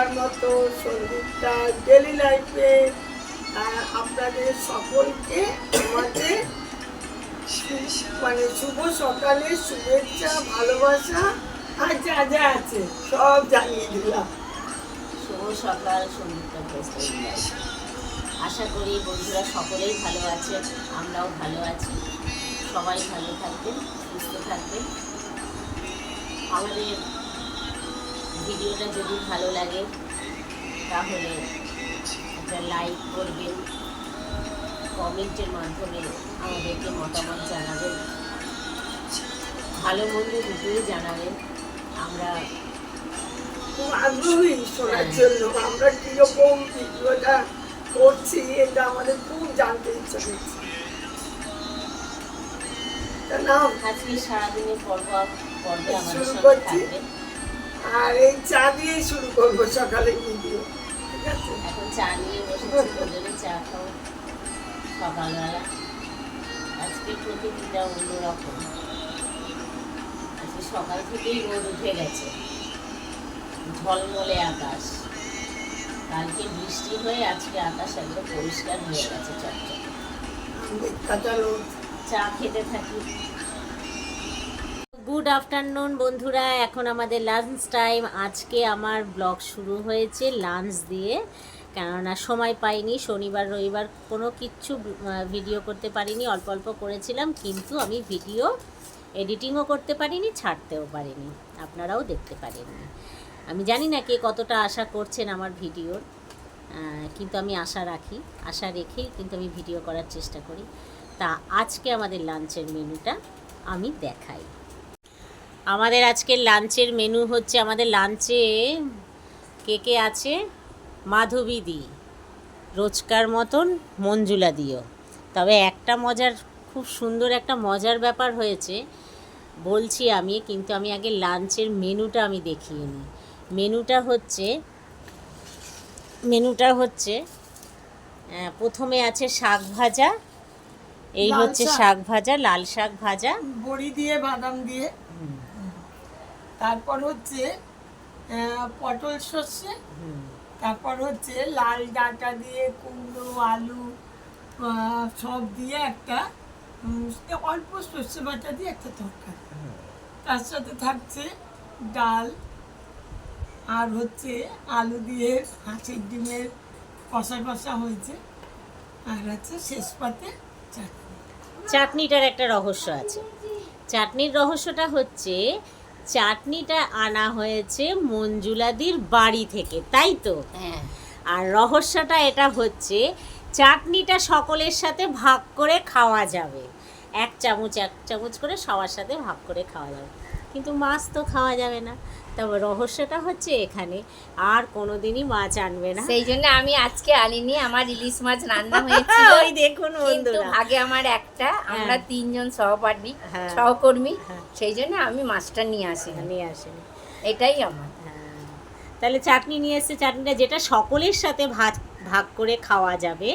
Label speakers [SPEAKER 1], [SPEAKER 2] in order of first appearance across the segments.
[SPEAKER 1] বরাবরের মতো সন্দীপটা ডেলি লাইফে আপনাদের সকলকে আমাদের শুভ সকালে শুভেচ্ছা ভালোবাসা আর যা যা আছে সব জানিয়ে দিলাম।
[SPEAKER 2] শুভ সকাল সন্দীপটা প্রস্তুত। আশা করি বন্ধুরা সকলেই ভালো আছেন, আমরাও ভালো আছি। সবাই ভালো থাকবেন, সুস্থ থাকবেন। আমাদের ভিডিওটা যদি ভালো লাগে তাহলে একটা লাইক করবেন, কমেন্টের মাধ্যমে আমাদেরকে মতামত জানাবেন, ভালো মন্দ দুটোই জানাবেন। আমরা
[SPEAKER 1] খুব আগ্রহী শোনার জন্য আমরা কিরকম ভিডিওটা করছি, এটা আমাদের খুব জানতে ইচ্ছা করছে।
[SPEAKER 2] আজকে সারাদিনের পর্বে আমাদের
[SPEAKER 1] শুরু
[SPEAKER 2] সঙ্গে
[SPEAKER 1] করছি
[SPEAKER 2] থাকবেন।
[SPEAKER 1] আর এই চা দিয়ে শুরু করবো সকালে ভিডিও, ঠিক আছে?
[SPEAKER 2] এখন চা নিয়ে বসেছি, দুজনে চা খাও সকালবেলা। আজকে প্রকৃতিটা অন্যরকম। আজকে সকাল থেকেই রোদ উঠে গেছে, ঝলমলে আকাশ। কালকে বৃষ্টি হয়ে আজকে আকাশ একদম পরিষ্কার হয়ে গেছে, চকচকে। চা খেতে থাকি। গুড আফটারনুন বন্ধুরা, এখন আমাদের লাঞ্চ টাইম। আজকে আমার ব্লগ শুরু হয়েছে লাঞ্চ দিয়ে, কেননা সময় পাইনি। শনিবার রবিবার কোনো কিচ্ছু ভিডিও করতে পারিনি, অল্প অল্প করেছিলাম, কিন্তু আমি ভিডিও এডিটিংও করতে পারিনি, ছাড়তেও পারিনি, আপনারাও দেখতে পারেননি। আমি জানি না কে কতটা আশা করছেন আমার ভিডিওর, কিন্তু আমি আশা রাখি, আশা রেখেই কিন্তু আমি ভিডিও করার চেষ্টা করি। তা আজকে আমাদের লাঞ্চের মেনুটা আমি দেখাই। আমাদের আজকের লাঞ্চের মেনু হচ্ছে, আমাদের লাঞ্চে কে কে আছে? মাধবীদি, রোজকার মতন মঞ্জুলা দিও। তবে একটা মজার, খুব সুন্দর একটা মজার ব্যাপার হয়েছে, বলছি আমি, কিন্তু আমি আগে লাঞ্চের মেনুটা আমি দেখিয়ে নিই। মেনুটা হচ্ছে প্রথমে আছে শাক ভাজা। এই হচ্ছে শাক ভাজা, লাল শাক ভাজা
[SPEAKER 1] বড়ি দিয়ে বাদাম দিয়ে। তারপর হচ্ছে পটল সর্ষে। তারপর হচ্ছে লাল ডাঁটা দিয়ে কুমড়ো আলু সব দিয়ে একটা অল্প সর্ষে বাটা দিয়ে একটা তরকারি। তার সাথে থাকছে ডাল, আর হচ্ছে আলু দিয়ে হাঁসের ডিমের কষা কষা হয়েছে, আর আছে শেষ পাতে চাটনি।
[SPEAKER 2] চাটনিটার একটা রহস্য আছে। চাটনির রহস্যটা হচ্ছে, চাটনিটা আনা হয়েছে মঞ্জুলাদির বাড়ি থেকে, তাই তো? হ্যাঁ। আর রহস্যটা এটা হচ্ছে, চাটনিটা সকলের সাথে ভাগ করে খাওয়া যাবে, এক চামচ করে সবার সাথে ভাগ করে খাওয়া যাবে, কিন্তু মাছ তো খাওয়া যাবে না। তবে রহস্যটা হচ্ছে এখানে, আর কোনোদিনই মাছ আনবে না,
[SPEAKER 3] সেই জন্য আমি আজকে আনিনি। আমার ইলিশ মাছ রান্না হয়েছিল,
[SPEAKER 2] ওই দেখুন বন্ধুরা,
[SPEAKER 3] আগে আমার একটা, আমরা তিনজন সহকর্মী, সেই জন্য আমি মাছটা নিয়ে আসিনি। এটাই আমার।
[SPEAKER 2] তাহলে চাটনি নিয়ে এসেছে, চাটনিটা যেটা সকলের সাথে ভাগ করে খাওয়া যাবে,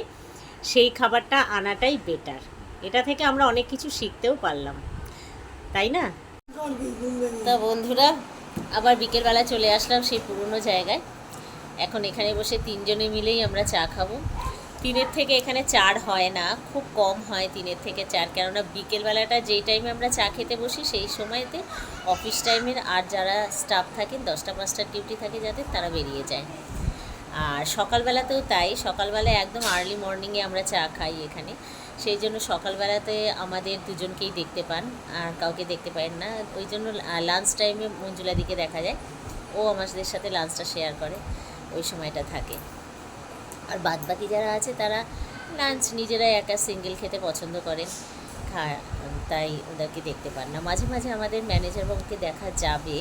[SPEAKER 2] সেই খাবারটা আনাটাই বেটার। এটা থেকে আমরা অনেক কিছু শিখতেও পারলাম, তাই না? তা বন্ধুরা, আবার বিকেলবেলা চলে আসলাম সেই পুরনো জায়গায়। এখন এখানে বসে তিনজনে মিলেই আমরা চা খাবো। 3 থেকে এখানে 4 হয় না, খুব কম হয় 3 থেকে 4, কেননা বিকেলবেলাটা যেই টাইমে আমরা চা খেতে বসি সেই সময়তে অফিস টাইমের আর যারা স্টাফ থাকেন 10টা 5টার ডিউটি থাকে যাদের, তারা বেরিয়ে যায়। আর সকালবেলাতেও তাই, সকালবেলায় একদম আর্লি মর্নিংয়ে আমরা চা খাই এখানে, সেই জন্য সকালবেলাতে আমাদের দুজনকেই দেখতে পান, আর কাউকে দেখতে পারেন না। ওই জন্য লাঞ্চ টাইমে মঞ্জুলাদিকে দেখা যায়, ও আমাদের সাথে লাঞ্চটা শেয়ার করে, ওই সময়টা থাকে। আর বাদবাকি যারা আছে তারা লাঞ্চ নিজেরাই একা সিঙ্গেল খেতে পছন্দ করেন, তাই ওদেরকে দেখতে পান না। মাঝে মাঝে আমাদের ম্যানেজার বাবুকে দেখা যাবে,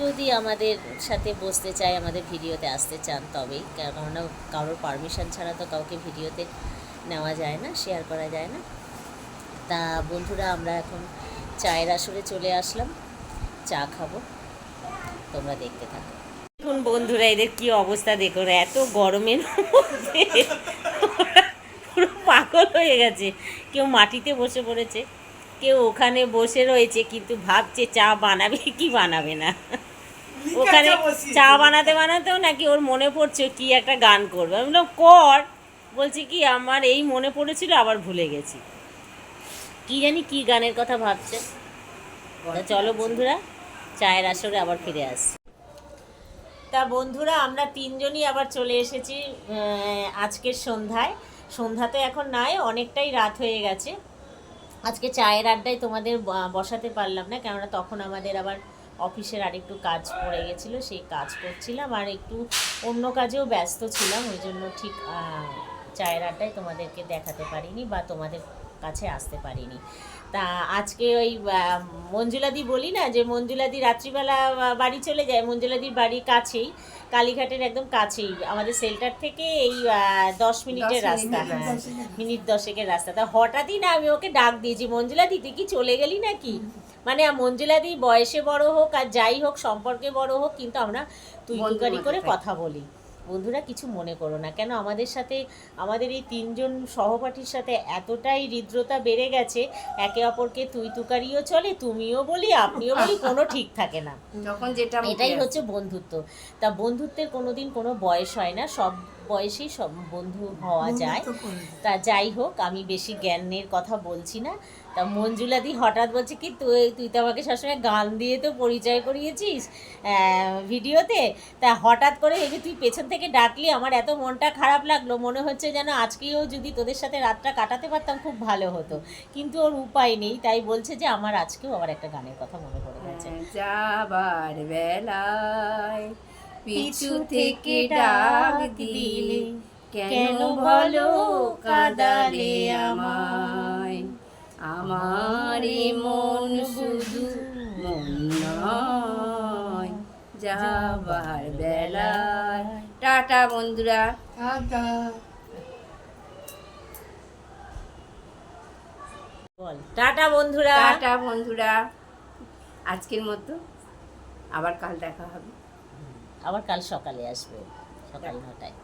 [SPEAKER 2] যদি আমাদের সাথে বসতে চায়, আমাদের ভিডিওতে আসতে চান তবেই, কেননা কারোর পারমিশন ছাড়া তো কাউকে ভিডিওতে নেওয়া যায় না, শেয়ার করা যায় না। তা বন্ধুরা, আমরা এখন চায়ের আসরে চলে আসলাম, চা খাবো, তোমরা দেখতে থাকো। দেখুন বন্ধুরা, এদের কি অবস্থা দেখুন, এত গরমের মধ্যে পুরো পাগল হয়ে গেছে। কেউ মাটিতে বসে পড়েছে, কেউ ওখানে বসে রয়েছে, কিন্তু ভাবছে চা বানাবে কি বানাবে না। ওখানে চা বানাতে বানাতেও নাকি ওর মনে পড়ছে কি একটা গান করবে। আমি বললাম কর, বলছি কি আমার এই মনে পড়েছিল আবার ভুলে গেছি, কি জানি কি গানের কথা ভাবছে। তা চলো বন্ধুরা চায়ের আসরে আবার ফিরে আসি। তা বন্ধুরা আমরা তিনজনই আবার চলে এসেছি আজকের সন্ধ্যায়। সন্ধ্যা তো এখন নাই, অনেকটাই রাত হয়ে গেছে। আজকে চায়ের আড্ডায় তোমাদের বসাতে পারলাম না, কেননা তখন আমাদের আবার অফিসের আরেকটু কাজ পড়ে গেছিলো, সেই কাজ করছিলাম আর একটু অন্য কাজেও ব্যস্ত ছিলাম, ওই জন্য ঠিক চায়ের আড্ডায় তোমাদেরকে দেখাতে পারিনি বা তোমাদের কাছে আসতে পারিনি। তা আজকে ওই মঞ্জুলাদি বলি না যে মঞ্জুলাদি রাত্রিবেলা বাড়ি চলে যায়, মঞ্জুলাদির বাড়ি কাছেই, কালীঘাটের একদম কাছেই, আমাদের সেল্টার থেকে এই 10 মিনিটের রাস্তা, মিনিট 10-এর রাস্তা। তা হঠাৎই না আমি ওকে ডাক দিয়েছি, মঞ্জুলাদি তুই কি চলে গেলি নাকি? মানে মঞ্জুলাদি বয়সে বড় হোক আর যাই হোক, সম্পর্কে বড় হোক, কিন্তু আমরা তুই তুকারি করে কথা বলি। বন্ধুরা কিছু মনে করো না, কেন আমাদের সাথে আমাদের এই তিনজন সহপাঠীর সাথে এতটাই হৃদ্রতা বেড়ে গেছে, একে অপরকে তুই তুকারিও চলে, তুমিও বলি আপনিও বলি, কোনো ঠিক থাকে না,
[SPEAKER 3] যখন যেটা
[SPEAKER 2] এটাই হচ্ছে বন্ধুত্ব। তা বন্ধুত্বের কোনোদিন কোনো বয়স হয় না, সব বয়সেই সব বন্ধু হওয়া যায়। তা যাই হোক আমি বেশি জ্ঞানের কথা বলছি না। তা মঞ্জুলাদি হঠাৎ বলছে কি তুই তো আমাকে সবসময় গান দিয়ে তো পরিচয় করিয়েছিস ভিডিওতে, তা হঠাৎ করে এই যে তুই পেছন থেকে ডাকলি আমার এত মনটা খারাপ লাগলো, মনে হচ্ছে যেন আজকেও যদি তোদের সাথে রাতটা কাটাতে পারতাম খুব ভালো হতো, কিন্তু ওর উপায় নেই, তাই বলছে যে আমার আজকেও আবার একটা গানের কথা মনে পড়ে গেছে।
[SPEAKER 3] যাবার বেলায় পিছু থেকে ডাক দিলে কেন বলো কাঁদালে আমায়, আমার মন শুধু মন নয় যাবার বেলায়। টাটা বন্ধুরা,
[SPEAKER 2] বল টাটা বন্ধুরা।
[SPEAKER 3] টাটা বন্ধুরা, আজকের মতো আবার কাল দেখা হবে,
[SPEAKER 2] আবার কাল সকালে আসবে, সকাল 9টায়।